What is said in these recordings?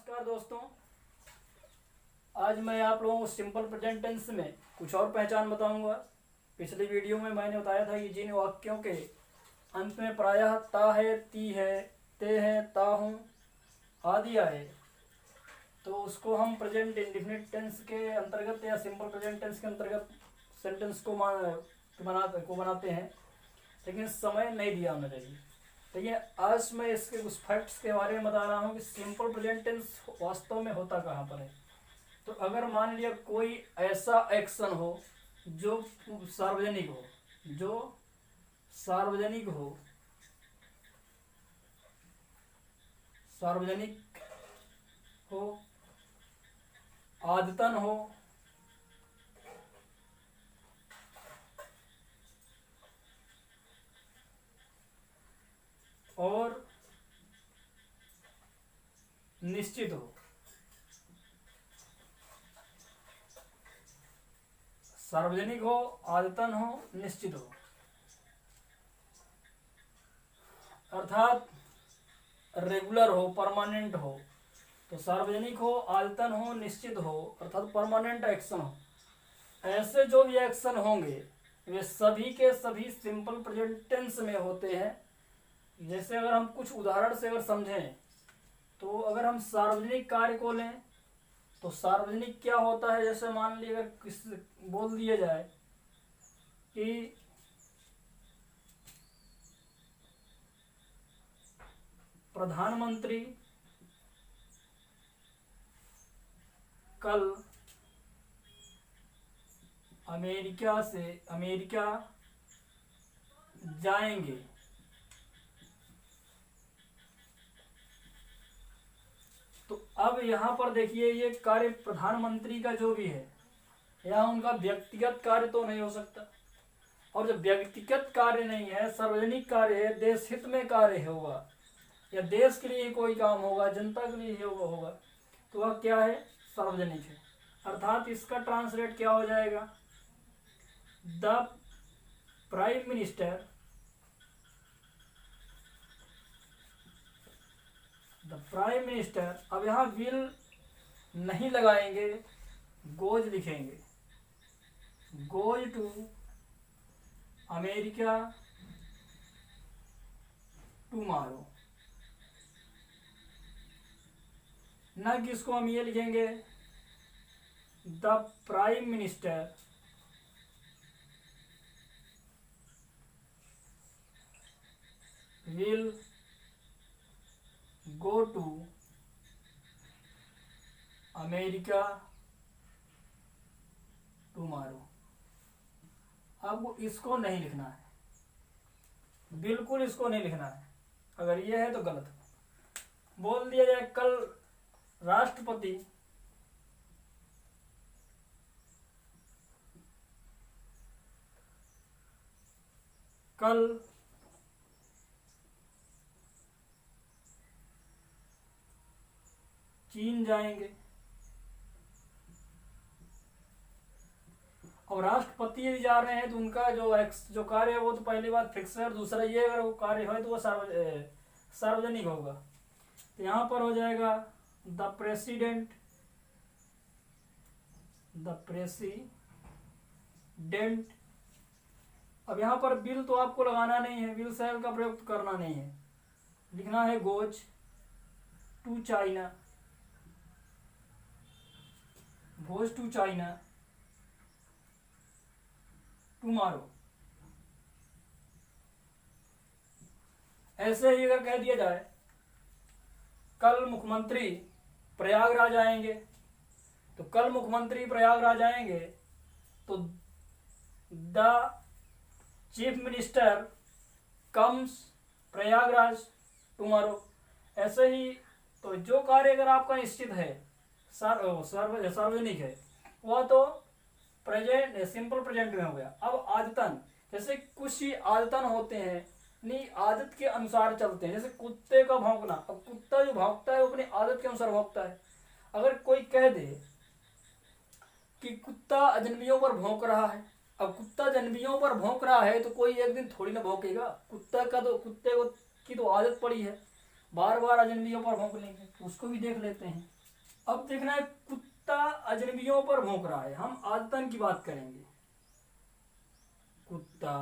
नमस्कार दोस्तों। आज मैं आप लोगों को सिंपल प्रेजेंट टेंस में कुछ और पहचान बताऊंगा। पिछली वीडियो में मैंने बताया था कि जिन वाक्यों के अंत में प्रायः ता है, ती है, ते है, ता हूँ आदि आए तो उसको हम प्रेजेंट इंडेफिनिट टेंस के अंतर्गत या सिंपल प्रेजेंट टेंस के अंतर्गत सेंटेंस को बनाते हैं, लेकिन समय नहीं दिया होना चाहिए। लेकिन आज मैं इसके कुछ फैक्ट्स के बारे में बता रहा हूँ कि सिंपल प्रेजेंट टेंस वास्तव में होता कहाँ पर है। तो अगर मान लिया कोई ऐसा एक्शन हो जो सार्वजनिक हो, सार्वजनिक हो, आदतन हो, और निश्चित हो। सार्वजनिक हो, आदतन हो, निश्चित हो, अर्थात रेगुलर हो, परमानेंट हो। तो सार्वजनिक हो, आदतन हो, निश्चित हो, अर्थात परमानेंट एक्शन हो। ऐसे जो भी एक्शन होंगे वे सभी के सभी सिंपल प्रेजेंट टेंस में होते हैं। जैसे अगर हम कुछ उदाहरण से अगर समझें तो अगर हम सार्वजनिक कार्य को लें तो सार्वजनिक क्या होता है। जैसे मान लीजिए अगर किस बोल दिया जाए कि प्रधानमंत्री कल अमेरिका जाएंगे, तो अब यहाँ पर देखिए ये कार्य प्रधानमंत्री का जो भी है यहाँ उनका व्यक्तिगत कार्य तो नहीं हो सकता। और जब व्यक्तिगत कार्य नहीं है, सार्वजनिक कार्य है, देश हित में कार्य होगा या देश के लिए कोई काम होगा, जनता के लिए होगा, तो वह क्या है, सार्वजनिक है। अर्थात इसका ट्रांसलेट क्या हो जाएगा, द प्राइम मिनिस्टर अब यहाँ विल नहीं लगाएंगे, गोज लिखेंगे, गोज टू अमेरिका टुमारो। न कि इसको हम ये लिखेंगे, the prime minister will go to America tomorrow. अब इसको नहीं लिखना है, बिल्कुल इसको नहीं लिखना है। अगर ये है तो गलत है। बोल दिया जाए कल राष्ट्रपति कल चीन जाएंगे। और राष्ट्रपति यदि जा रहे हैं तो उनका जो कार्य है वो तो पहली बात फिक्स है, और दूसरा ये अगर वो कार्य है तो वो सार्वजनिक होगा। तो यहाँ पर हो जाएगा द प्रेसिडेंट अब यहाँ पर बिल तो आपको लगाना नहीं है, विल शैल का प्रयोग करना नहीं है, लिखना है goes to China, goes to China tomorrow. ऐसे ही अगर कह दिया जाए कल मुख्यमंत्री प्रयागराज आएंगे, तो कल मुख्यमंत्री प्रयागराज आएंगे तो the chief minister comes Prayagraj tomorrow. ऐसे ही तो जो कार्य अगर आपका निश्चित है, सार्वजनिक है, वह तो प्रेजेंट सिंपल प्रेजेंट में हो गया। अब आदतन, जैसे कुछ ही आदतन होते हैं, नहीं आदत के अनुसार चलते हैं। जैसे कुत्ते का भौंकना, अब कुत्ता जो भौंकता है वो अपनी आदत के अनुसार भौंकता है। अगर कोई कह दे कि कुत्ता अजनबियों पर भौंक रहा है, अब कुत्ता अजनबियों पर भौंक रहा है तो कोई एक दिन थोड़ी ना भौंकेगा। कुत्ते को की तो आदत पड़ी है, बार बार अजनबियों पर भौंक लेंगे, तो उसको भी देख लेते हैं। अब देखना है कुत्ता अजनबियों पर भौंक रहा है, हम आदतन की बात करेंगे। कुत्ता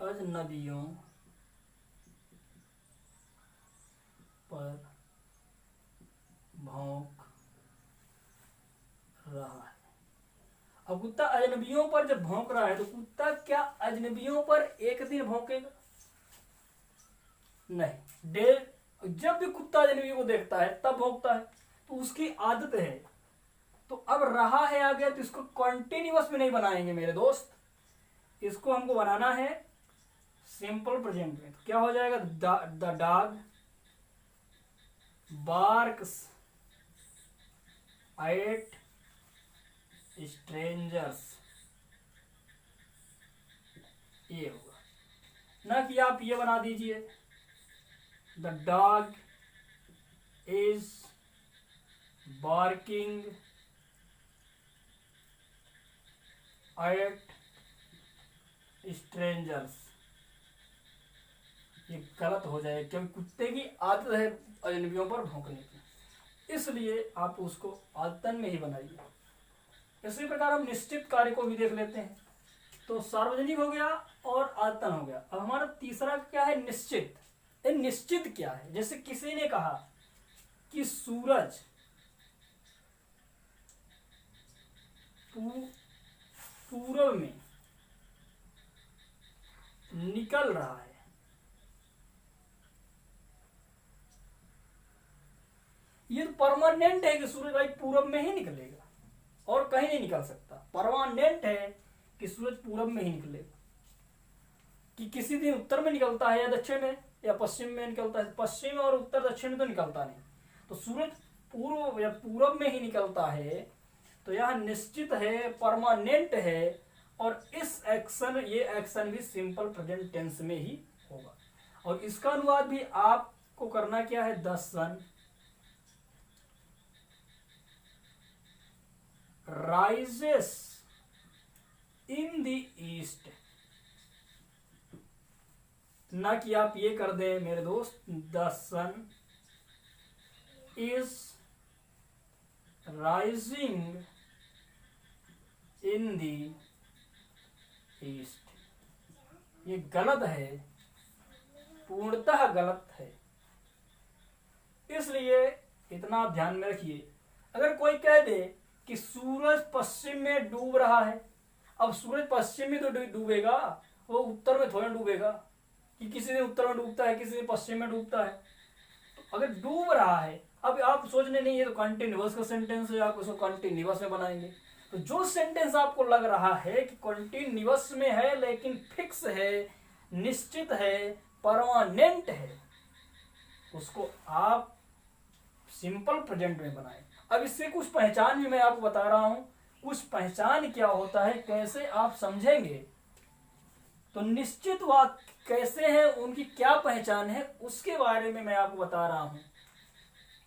अजनबियों पर भौंक रहा है। अब कुत्ता अजनबियों पर जब भौंक रहा है तो कुत्ता क्या अजनबियों पर एक दिन भौंकेगा? नहीं, जब भी कुत्ता अजनबियों को देखता है तब भौंकता है, तो उसकी आदत है। तो अब रहा है आ गया, तो इसको कॉन्टिन्यूअस में नहीं बनाएंगे मेरे दोस्त, इसको हमको बनाना है सिंपल प्रेजेंट में। तो क्या हो जाएगा? The dog barks at strangers, ये होगा ना कि आप ये बना दीजिए the dog is barking at strangers. ये गलत हो जाएगा क्योंकि कुत्ते की आदत है अजनबियों पर भौंकने की, इसलिए आप उसको आदतन में ही बनाइए। इसी प्रकार हम निश्चित कार्य को भी देख लेते हैं। तो सार्वजनिक हो गया और आदतन हो गया। अब हमारा तीसरा क्या है? निश्चित। ये निश्चित क्या है? जैसे किसी ने कहा कि सूरज पूरब में निकल रहा है, ये तो परमानेंट है कि सूरज भाई पूरब में ही निकलेगा और कहीं नहीं निकल सकता। परमानेंट है कि सूरज पूरब में ही निकलेगा। कि किसी दिन उत्तर में निकलता है या दक्षिण में या पश्चिम में निकलता है, पश्चिम और उत्तर दक्षिण में तो निकलता नहीं, तो सूरज पूर्व या पूरब में ही निकलता है। तो यह निश्चित है, परमानेंट है, और इस एक्शन, ये एक्शन भी सिंपल प्रेजेंट टेंस में ही होगा। और इसका अनुवाद भी आपको करना क्या है? The sun rises in the east, ना कि आप ये कर दें मेरे दोस्त the sun is rising in the east. ये गलत है, पूर्णतः गलत है, इसलिए इतना आप ध्यान में रखिए। अगर कोई कह दे कि सूरज पश्चिम में डूब रहा है, अब सूरज पश्चिम में तो डूबेगा, वो उत्तर में थोड़ा डूबेगा। कि किसी दिन उत्तर में डूबता है, किसी दिन पश्चिम में डूबता है। तो अगर डूब रहा है, अब आप सोचने नहीं है तो कंटिन्यूअस का सेंटेंस है, आप उसको कंटिन्यूअस में बनाएंगे। तो जो सेंटेंस आपको लग रहा है कि कंटिन्यूअस में है लेकिन फिक्स है, निश्चित है, परमानेंट है, उसको आप सिंपल प्रेजेंट में बनाएं। अब इससे कुछ पहचान भी मैं आपको बता रहा हूं, कुछ पहचान क्या होता है, कैसे आप समझेंगे। तो निश्चित वाक्य कैसे हैं, उनकी क्या पहचान है, उसके बारे में मैं आपको बता रहा हूं।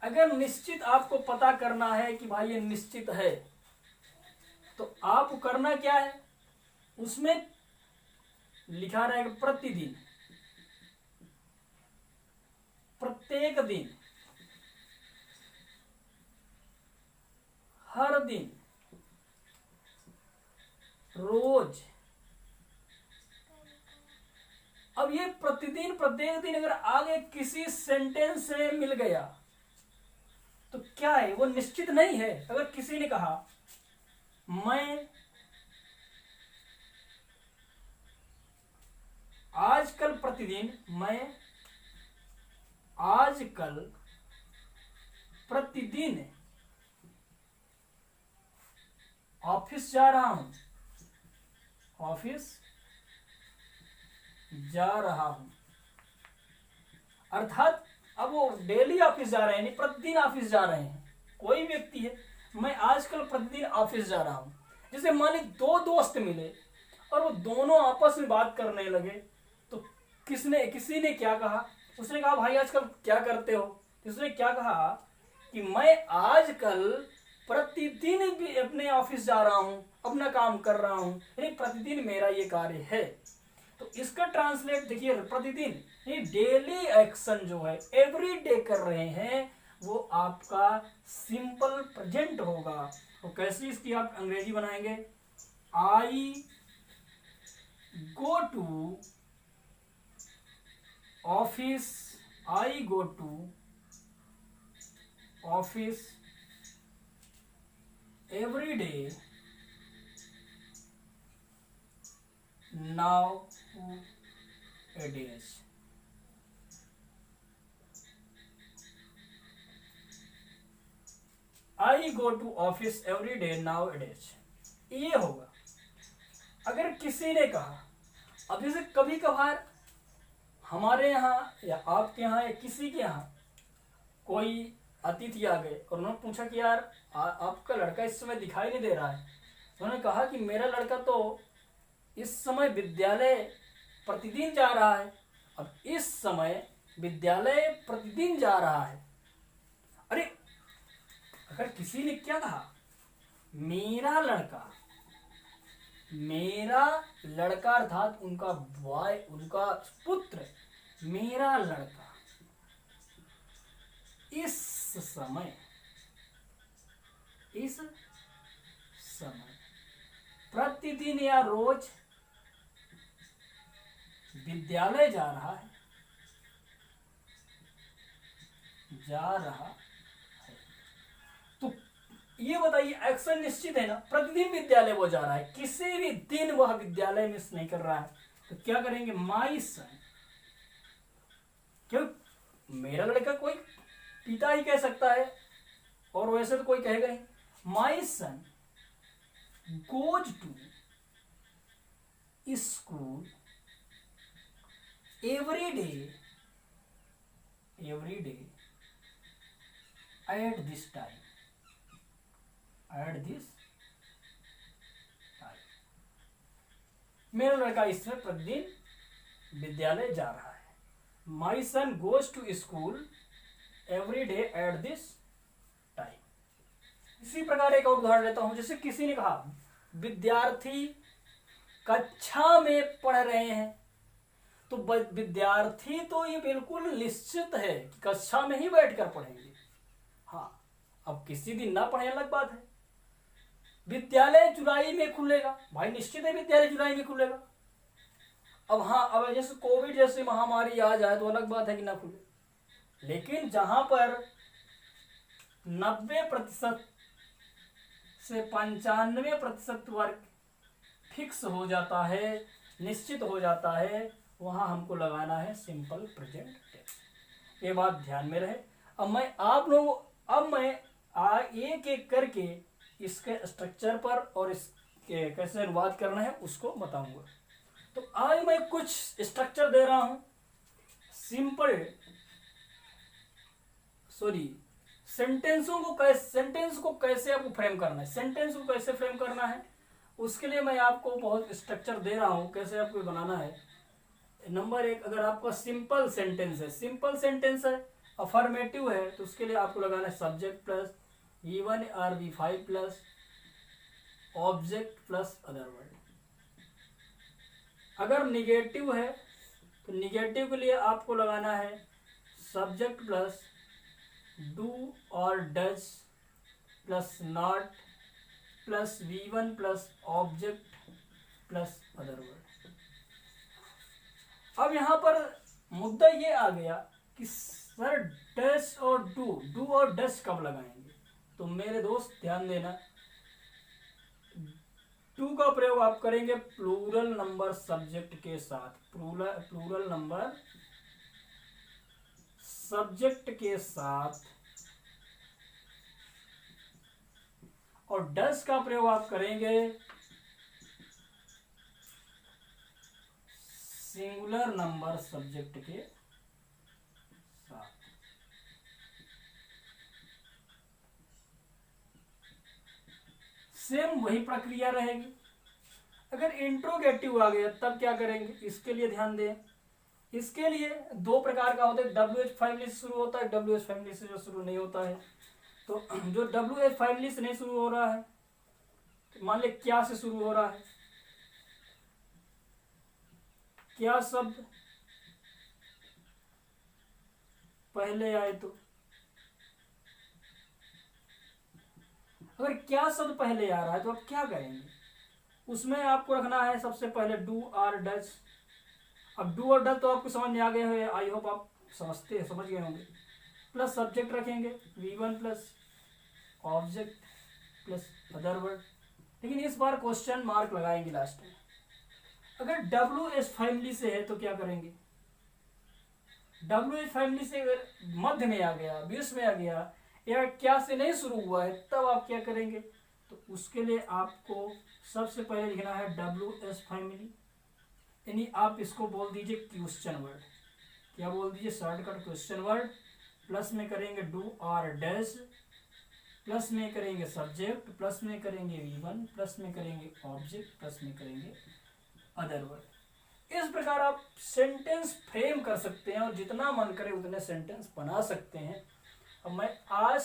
अगर निश्चित आपको पता करना है कि भाई ये निश्चित है, तो आपको करना क्या है? उसमें लिखा रहेगा प्रतिदिन, प्रत्येक दिन, हर दिन, रोज। अब ये प्रतिदिन, प्रत्येक दिन अगर आगे किसी सेंटेंस से मिल गया तो क्या है? वो निश्चित नहीं है। अगर किसी ने कहा मैं आजकल प्रतिदिन, मैं आजकल प्रतिदिन ऑफिस जा रहा हूं, ऑफिस जा रहा हूं, अर्थात अब वो डेली ऑफिस जा रहे हैं, प्रतिदिन ऑफिस जा रहे हैं। कोई व्यक्ति है, मैं आजकल प्रतिदिन ऑफिस जा रहा हूं। जैसे मान ली दो दोस्त मिले और वो दोनों आपस में बात करने लगे, तो किसी ने क्या कहा? उसने कहा भाई आजकल क्या करते हो? उसने क्या कहा कि मैं आजकल प्रतिदिन भी अपने ऑफिस जा रहा हूं, अपना काम कर रहा हूं, यानी प्रतिदिन मेरा ये कार्य है। तो इसका ट्रांसलेट देखिए, प्रतिदिन, ये डेली एक्शन जो है, एवरी डे कर रहे हैं, वो आपका सिंपल प्रेजेंट होगा। तो कैसे इसकी आप अंग्रेजी बनाएंगे? I go to office, I go to office every day, now it is. I go to office every day, now it is, ये होगा। अगर किसी ने कहा, अब जैसे कभी कभार हमारे यहाँ या आपके यहाँ या किसी के यहाँ कोई अतिथि आ गए और उन्होंने पूछा कि यार आपका लड़का इस समय दिखाई नहीं दे रहा है। उन्होंने कहा कि मेरा लड़का तो इस समय विद्यालय प्रतिदिन जा रहा है। अब इस समय विद्यालय प्रतिदिन जा रहा है। अरे अगर किसी ने क्या कहा, मेरा लड़का, मेरा लड़का अर्थात उनका बॉय, उनका पुत्र, मेरा लड़का इस समय प्रतिदिन या रोज विद्यालय जा रहा है, तो ये बताइए, एक्शन निश्चित है ना, प्रतिदिन विद्यालय वो जा रहा है, किसी भी दिन वह विद्यालय मिस नहीं कर रहा है। तो क्या करेंगे? माई सन। क्यों? मेरा लड़का कोई पिता ही कह सकता है, और वैसे तो कोई कहेगा नहीं। My son goes to school every day at this time, मेरा लड़का इसमें प्रतिदिन विद्यालय जा रहा है। My son goes to school every day at this time. इसी प्रकार एक और उदाहरण लेता हूं। जैसे किसी ने कहा, विद्यार्थी कक्षा में पढ़ रहे हैं, तो विद्यार्थी तो ये बिल्कुल निश्चित है कि कक्षा में ही बैठकर पढ़ेंगे। हाँ, अब किसी दिन ना पढ़े अलग बात है। विद्यालय जुलाई में खुलेगा, भाई निश्चित है विद्यालय जुलाई में खुलेगा। अब हाँ, अब जैसे कोविड जैसी महामारी आ जाए तो अलग बात है कि ना खुले। लेकिन जहां पर 90% से 95% वर्ग फिक्स हो जाता है, निश्चित हो जाता है, वहां हमको लगाना है सिंपल प्रेजेंट टेंस। ये बात ध्यान में रहे। अब मैं एक एक करके इसके स्ट्रक्चर पर और इसके कैसे अनुवाद करना है उसको बताऊंगा। तो आज मैं कुछ स्ट्रक्चर दे रहा हूं, सेंटेंस को कैसे आपको फ्रेम करना है, सेंटेंस को कैसे फ्रेम करना है, उसके लिए मैं आपको बहुत स्ट्रक्चर दे रहा हूं, कैसे आपको बनाना है। नंबर 1, अगर आपका सिंपल सेंटेंस है, अफर्मेटिव है, तो उसके लिए आपको लगाना है सब्जेक्ट प्लस V1 और V5 plus object plus other word. अगर निगेटिव है तो निगेटिव के लिए आपको लगाना है सब्जेक्ट प्लस डू और does plus not plus V1 plus object plus other word. अब यहां पर मुद्दा ये आ गया कि सर डज और डू और डज कब लगाएंगे। तो मेरे दोस्त ध्यान देना, टू का प्रयोग आप करेंगे प्लूरल नंबर सब्जेक्ट के साथ, प्लूरल नंबर सब्जेक्ट के साथ, और डज का प्रयोग आप करेंगे सिंगुलर नंबर सब्जेक्ट के साथ। सेम वही प्रक्रिया रहेगी। अगर इंट्रोगेटिव आ गया तब क्या करेंगे, इसके लिए ध्यान दें। इसके लिए दो प्रकार का होता है, WH फैमिली से शुरू होता है, WH फैमिली से जो शुरू नहीं होता है। तो जो WH फैमिली से नहीं शुरू हो रहा है, मान ले क्या से शुरू हो रहा है, क्या शब्द पहले आए तो, अगर क्या शब्द पहले आ रहा है तो आप क्या करेंगे, उसमें आपको रखना है सबसे पहले डू और डज। अब डू और डज तो आपको समझ में आ गए हैं, आई होप आप समझ गए होंगे। प्लस सब्जेक्ट रखेंगे V1 plus object plus other word, लेकिन इस बार क्वेश्चन मार्क लगाएंगे लास्ट में। अगर WH फैमिली से है तो क्या करेंगे, WH फैमिली से अगर मध्य में आ गया, बीच में आ गया, या क्या से नहीं शुरू हुआ है, तब आप क्या करेंगे, तो उसके लिए आपको सबसे पहले लिखना है WH फैमिली, यानी आप इसको बोल दीजिए क्वेश्चन वर्ड। क्या बोल दीजिए, शॉर्टकट क्वेश्चन वर्ड। प्लस में करेंगे डू और डैश, प्लस में करेंगे सब्जेक्ट, प्लस में करेंगे V1, प्लस में करेंगे ऑब्जेक्ट, प्लस में करेंगे अदर वर्ड। इस प्रकार आप सेंटेंस फ्रेम कर सकते हैं और जितना मन करे उतने सेंटेंस बना सकते हैं। अब मैं आज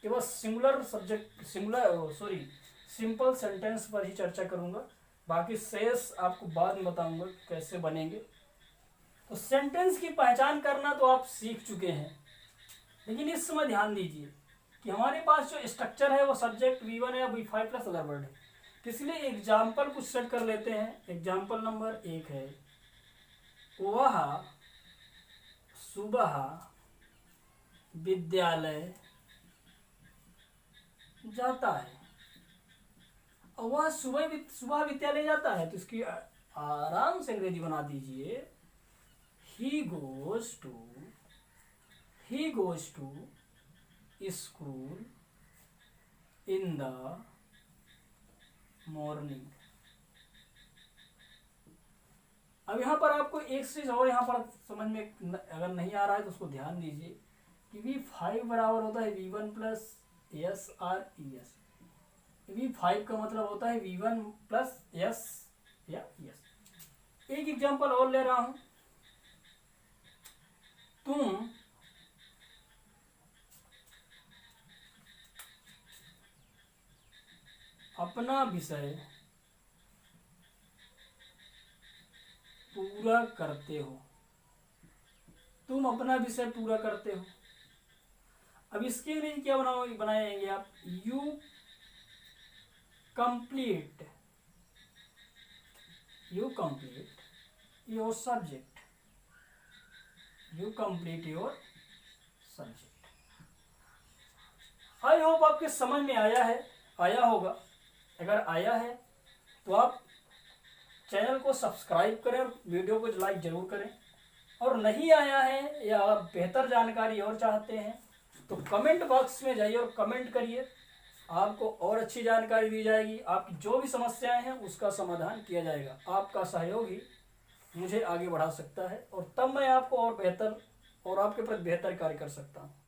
केवल सिंपल सेंटेंस पर ही चर्चा करूंगा, बाकी शेष आपको बाद में बताऊंगा कैसे बनेंगे। तो सेंटेंस की पहचान करना तो आप सीख चुके हैं, लेकिन इस समय ध्यान दीजिए कि हमारे पास जो स्ट्रक्चर है वो सब्जेक्ट V1 है, V5 प्लस अदर वर्ड है। इसलिए एग्जाम्पल कुछ सेट कर लेते हैं। एग्जाम्पल नंबर 1 है, वह सुबह विद्यालय जाता है। वह सुबह विद्यालय जाता है, तो इसकी आराम से अंग्रेजी बना दीजिए, he goes to school in the morning. अब यहाँ पर आपको एक चीज और यहाँ पर समझ में अगर नहीं आ रहा है तो उसको ध्यान दीजिए कि V5 बराबर होता है V1 plus S R E S. V5 का मतलब होता है V1 प्लस एस या एस। एक एग्जांपल और ले रहा हूं, तुम अपना विषय पूरा करते हो। तुम अपना विषय पूरा करते हो। अब इसके लिए क्या बनाएंगे आप, you complete your subject. You complete your subject. I hope आपके समझ में आया होगा। अगर आया है तो आप चैनल को सब्सक्राइब करें और वीडियो को लाइक जरूर करें। और नहीं आया है या आप बेहतर जानकारी और चाहते हैं तो कमेंट बॉक्स में जाइए और कमेंट करिए, आपको और अच्छी जानकारी दी जाएगी। आपकी जो भी समस्याएं हैं उसका समाधान किया जाएगा। आपका सहयोग ही मुझे आगे बढ़ा सकता है और तब मैं आपको और बेहतर और आपके प्रति बेहतर कार्य कर सकता हूँ।